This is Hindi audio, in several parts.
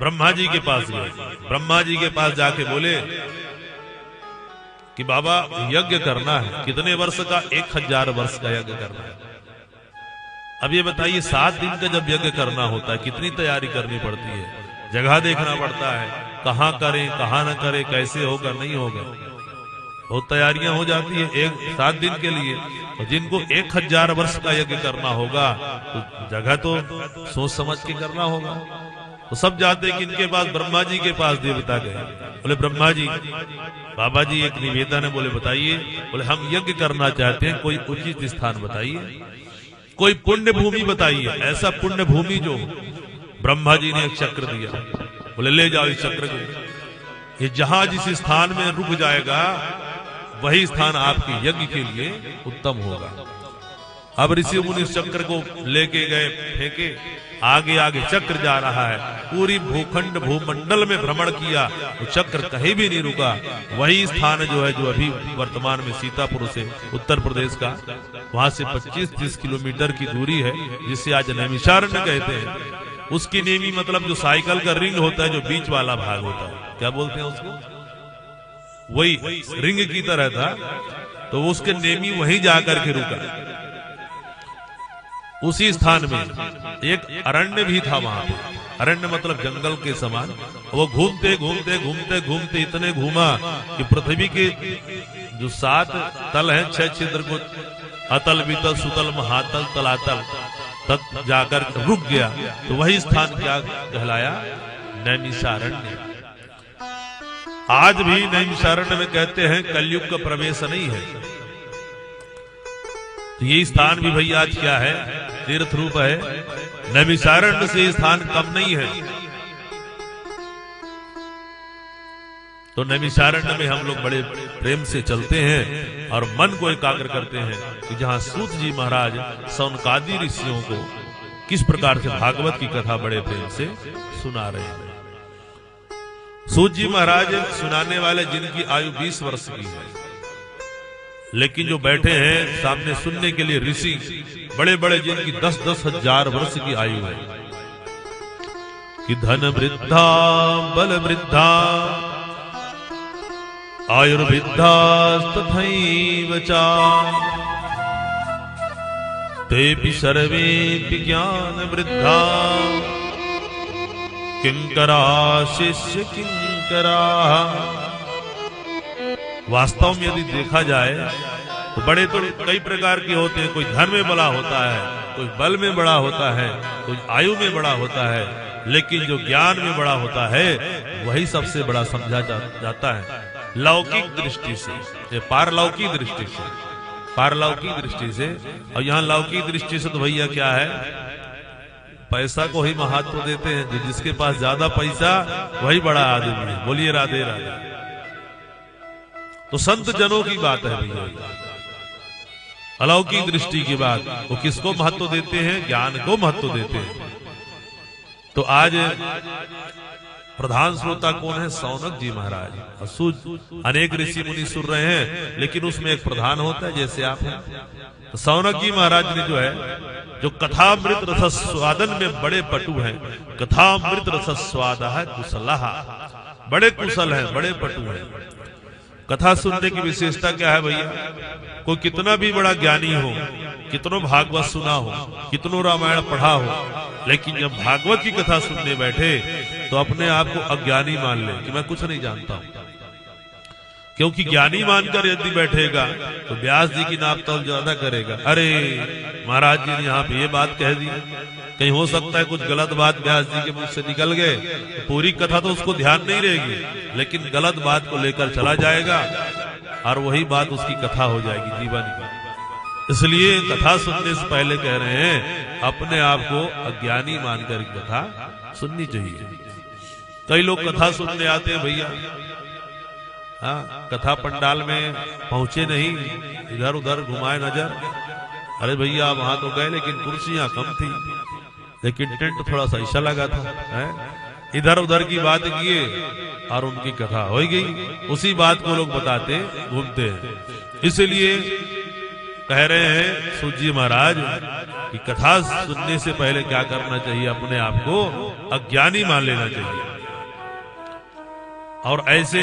ब्रह्मा जी के पास गए। ब्रह्मा जी के पास जाके बोले कि बाबा यज्ञ करना है। कितने वर्ष का? 1000 वर्ष का यज्ञ करना है। अब ये बताइए 7 दिन का जब यज्ञ करना होता है कितनी तैयारी करनी पड़ती है, जगह देखना पड़ता है, कहाँ करें कहाँ न करें, कैसे होगा नहीं होगा, बहुत तैयारियां हो जाती है 7 दिन के लिए। और जिनको 1000 वर्ष का यज्ञ करना होगा तो जगह तो सोच समझ के करना होगा। तो सब जाते कि इनके पास, ब्रह्मा जी के पास देवता गए। बोले ब्रह्मा जी, बाबा जी एक निवेदन है। बोले बताइए। बोले हम यज्ञ करना चाहते हैं, कोई उचित स्थान बताइए, कोई पुण्य भूमि बताइए, ऐसा पुण्य भूमि जो। ब्रह्मा जी ने एक चक्र दिया। बोले ले जाओ इस चक्र को, ये जहां जिस स्थान में रुक जाएगा वही स्थान आपके यज्ञ के लिए उत्तम होगा। अब ऋषि मुनि इस चक्र को लेके गए, फेंके, आगे आगे चक्र जा रहा है। पूरी भूखंड भूमंडल में भ्रमण किया, वो चक्र कहीं भी नहीं रुका। वही स्थान जो है, जो अभी वर्तमान में सीतापुर से उत्तर प्रदेश का, वहां से 25-30 किलोमीटर की दूरी है, जिसे आज नैमिषारण्य कहते हैं। उसकी नेमी मतलब जो साइकिल का रिंग होता है, जो बीच वाला भाग होता है, क्या बोलते हैं उसको, वही रिंग की तरह था। तो उसके नेमी वहीं जाकर के रुका। उसी स्थान में एक अरण्य भी था। वहां पे अरण्य मतलब जंगल के समान। वो घूमते घूमते घूमते घूमते इतने घूमा कि पृथ्वी के जो 7 तल हैं, 6 छिद्र को, अतल वितल सुतल महातल तलातल तक जाकर रुक गया। तो वही स्थान क्या कहलाया? नैमिषारण्य। आज भी नैमिषारण्य में कहते हैं कलयुग का प्रवेश नहीं है। तो ये स्थान भी भैया आज क्या है? तीर्थ रूप है। नैमिषारण्य से स्थान कम नहीं है। तो नैमिषारण्य में हम लोग बड़े प्रेम से चलते हैं और मन को एकाग्र करते हैं कि जहां सूत जी महाराज सौनकादि ऋषियों को किस प्रकार से भागवत की कथा बड़े प्रेम से सुना रहे हैं। सूत जी महाराज सुनाने वाले, जिनकी आयु 20 वर्ष की है, लेकिन जो बैठे हैं सामने सुनने के लिए ऋषि बड़े बड़े, जिनकी 10-10 हजार वर्ष की आयु है। कि धन वृद्धा बल वृद्धा आयुर्वृद्धा तथैव च तेऽपि सर्वेऽपि ज्ञान वृद्धा किंकरा शिष्य किंकरा। वास्तव में यदि देखा जाए तो बड़े तो कई प्रकार के होते हैं। कोई धन में बड़ा होता है, कोई बल में बड़ा होता है, कोई आयु में बड़ा होता है, लेकिन जो ज्ञान में बड़ा होता है वही सबसे बड़ा समझा जाता है। लौकिक दृष्टि से, ये पारलौकिक दृष्टि से, पारलौकिक दृष्टि से। और यहाँ लौकिक दृष्टि से तो भैया क्या है, पैसा को ही महत्व देते हैं। जो जिसके पास ज्यादा पैसा वही बड़ा आदमी है। बोलिए राधे राधे। तो संत जनों की बात है भैया, अलौकिक दृष्टि की बात। वो किसको महत्व देते हैं? ज्ञान को महत्व देते हैं। तो आज प्रधान श्रोता कौन है? सौनक जी महाराज। अनेक ऋषि मुनि सुन रहे हैं, लेकिन उसमें एक प्रधान होता है, जैसे आप हैं। तो सौनक जी महाराज ने जो है, जो कथामृत रस स्वादन में बड़े पटु हैं। कथामृत रस स्वाद है कुशलः, बड़े कुशल हैं, बड़े पटु हैं। कथा सुनने की विशेषता क्या है भैया? कोई कितना भी बड़ा ज्ञानी हो, कितनों भागवत सुना हो, कितनों रामायण पढ़ा हो, लेकिन जब भागवत की कथा सुनने बैठे तो अपने आप को अज्ञानी मान ले कि मैं कुछ नहीं जानता हूं। क्योंकि ज्ञानी मानकर यदि बैठेगा तो व्यास जी की नाप तौल ज्यादा करेगा। अरे महाराज जी ने यहाँ पे ये बात कह दी, कहीं हो सकता है कुछ गलत बात व्यास जी के मुंह से निकल गए, तो पूरी कथा तो उसको ध्यान नहीं रहेगी, लेकिन गलत बात को लेकर चला जाएगा और वही बात उसकी कथा हो जाएगी जीवन की। इसलिए कथा सुनने से पहले कह रहे हैं अपने आप को अज्ञानी मानकर कथा सुननी चाहिए। कई लोग कथा सुनने आते हैं भैया, हाँ, कथा पंडाल में पहुंचे नहीं, इधर उधर घुमाए नजर। अरे भैया वहां तो गए लेकिन कुर्सियां कम थी, लेकिन टेंट थोड़ा सा ऐसा लगा था, है? इधर उधर की बात किए और उनकी कथा हो गई। उसी बात को लोग बताते घूमते हैं। इसलिए कह रहे हैं सूत जी महाराज कि कथा सुनने से पहले क्या करना चाहिए? अपने आप को अज्ञानी मान लेना चाहिए। और ऐसे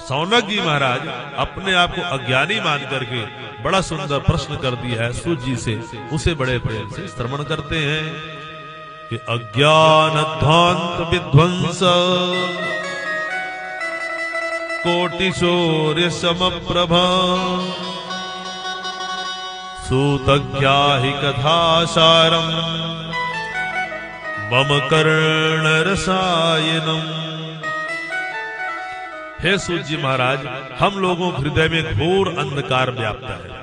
सौनक जी महाराज अपने आप को अज्ञानी मान करके बड़ा सुंदर प्रश्न कर दिया है सूत जी से, उसे बड़े प्रेम से श्रवण करते हैं कि अज्ञान ध्वांत विध्वंस कोटि सूर्य समप्रभा सूतज्ञाहि कथासारम मम कर्ण रसायनम। हे सूत जी महाराज, हम लोगों के हृदय में घोर अंधकार व्याप्त है।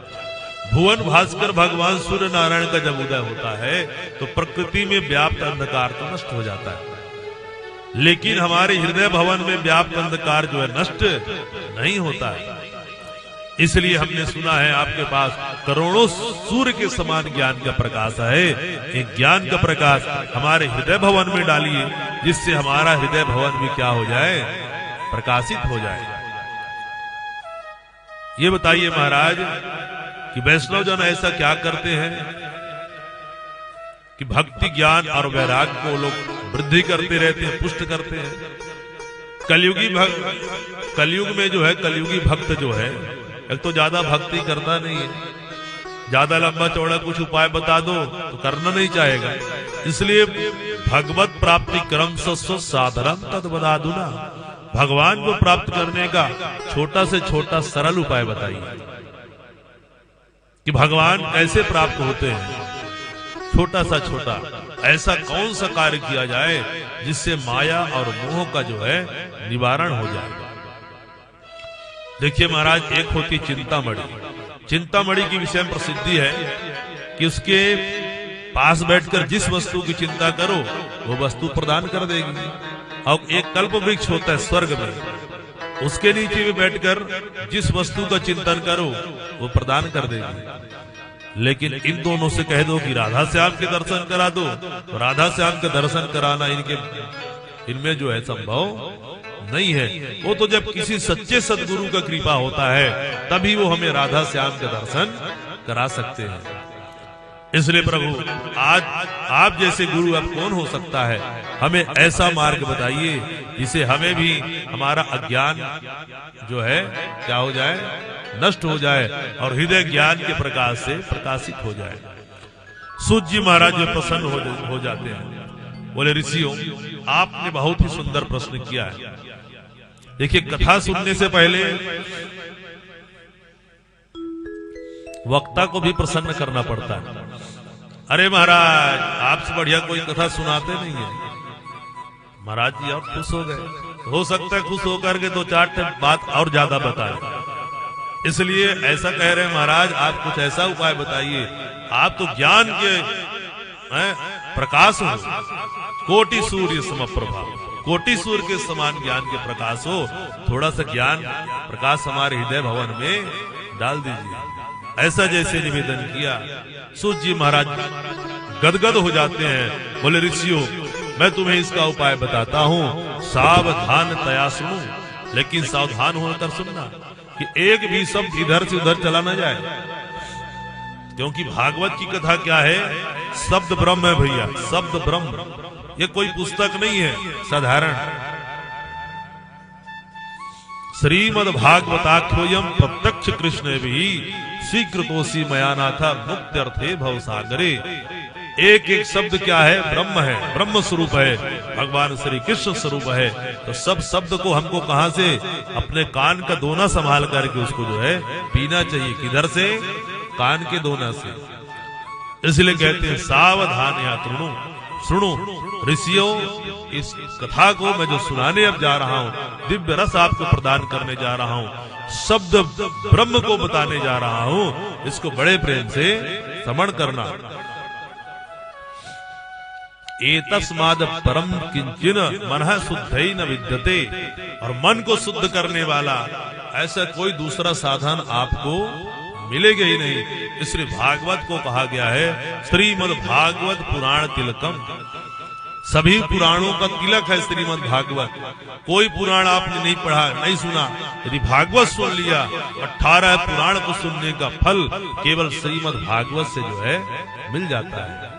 भुवन भास्कर भगवान सूर्य नारायण का जब उदय होता है तो प्रकृति में व्याप्त अंधकार तो नष्ट हो जाता है, लेकिन हमारे हृदय भवन में व्याप्त अंधकार जो है नष्ट नहीं होता है। इसलिए हमने सुना है आपके पास करोड़ों सूर्य के समान ज्ञान का प्रकाश है। एक ज्ञान का प्रकाश हमारे हृदय भवन में डालिए, जिससे हमारा हृदय भवन भी क्या हो जाए, प्रकाशित हो जाए। ये बताइए महाराज कि वैष्णव जन ऐसा क्या करते हैं कि भक्ति ज्ञान और वैराग्य को लोग वृद्धि करते रहते हैं, पुष्ट करते हैं। कलयुग में जो है कलयुगी भक्त जो है, एक तो ज्यादा भक्ति करता नहीं है, ज्यादा लंबा चौड़ा कुछ उपाय बता दो तो करना नहीं चाहेगा। इसलिए भगवत प्राप्ति क्रम साधनम तद बदादुना, भगवान को प्राप्त करने का छोटा से छोटा सरल उपाय बताइए कि भगवान कैसे प्राप्त होते हैं। छोटा सा छोटा ऐसा कौन सा कार्य किया जाए जिससे माया और मोह का जो है निवारण हो जाए। देखिए महाराज, एक होती चिंतामणि। चिंतामणि की विषय में प्रसिद्धि है कि उसके पास बैठकर जिस वस्तु की चिंता करो वो वस्तु प्रदान कर देगी। और एक कल्प वृक्ष होता है स्वर्ग में, उसके नीचे भी बैठकर जिस वस्तु का चिंतन करो वो प्रदान कर देगी। लेकिन इन दोनों से कह दो कि राधा श्याम के दर्शन करा दो, तो राधा श्याम के दर्शन कराना इनमें जो है संभव नहीं है। वो तो जब किसी सच्चे सदगुरु का कृपा होता है तभी वो हमें राधा श्याम के दर्शन करा सकते हैं। इसलिए प्रभु आज आप जैसे गुरु अब कौन हो सकता है, हमें ऐसा मार्ग बताइए जिसे हमें भी हमारा अज्ञान जो है क्या हो जाए, नष्ट हो जाए और हृदय ज्ञान के प्रकाश से प्रकाशित हो जाए। सूत जी महाराज जो प्रसन्न हो जाते हैं, बोले ऋषियों आपने बहुत ही सुंदर प्रश्न किया है। देखिए कथा सुनने से पहले वक्ता को भी प्रसन्न करना पड़ता है। अरे महाराज आपसे बढ़िया कोई कथा सुनाते नहीं है। महाराज जी आप खुश हो गए, हो सकता है खुश होकर के 2-4 बात और ज्यादा बताएं, इसलिए ऐसा कह रहे हैं महाराज आप कुछ ऐसा उपाय बताइए। आप तो ज्ञान के प्रकाश हो, कोटि सूर्य समप्रभा, कोटि सूर्य के समान ज्ञान के प्रकाश हो, थोड़ा सा ज्ञान प्रकाश हमारे हृदय भवन में डाल दीजिए। ऐसा जैसे निवेदन किया, सूत जी महाराज गदगद हो जाते हैं। बोले ऋषियों मैं तुम्हें इसका उपाय बताता हूँ, सावधान तया सुनो, लेकिन सावधान होकर सुनना कि एक भी शब्द इधर से उधर चला ना जाए, क्योंकि भागवत की कथा क्या है, शब्द ब्रह्म है भैया, शब्द ब्रह्म। ये कोई पुस्तक नहीं है साधारण। श्रीमद् भागवताख्योयम प्रत्यक्ष कृष्ण भी स्वीकृतोसी मयानाथा मुक्त्यर्थे भवसागरे। एक एक शब्द क्या है, ब्रह्म है, ब्रह्म स्वरूप है, भगवान श्री कृष्ण स्वरूप है। तो सब शब्द को हमको कहां से, अपने कान का दोना संभाल करके उसको जो है पीना चाहिए। किधर से, कान के दोना से। इसलिए कहते हैं सावधान या तृणु, सुनो ऋषियों, इस कथा को मैं जो सुनाने अब जा रहा हूँ, दिव्य रस आपको प्रदान करने जा रहा हूँ, शब्द ब्रह्म को बताने जा रहा हूँ, इसको बड़े प्रेम से श्रवण करना। एतस्माद् परम किंचिन मनः शुद्धैन विद्यते, और मन को शुद्ध करने वाला ऐसा कोई दूसरा साधन आपको मिलेगा ही नहीं। इसलिए भागवत को कहा गया है श्रीमद् भागवत पुराण तिलकम। सभी पुराणों का तिलक है श्रीमद् भागवत। कोई पुराण आपने नहीं पढ़ा, नहीं सुना, यदि भागवत सुन लिया, 18 पुराण को सुनने का फल केवल श्रीमद् भागवत से जो है मिल जाता है।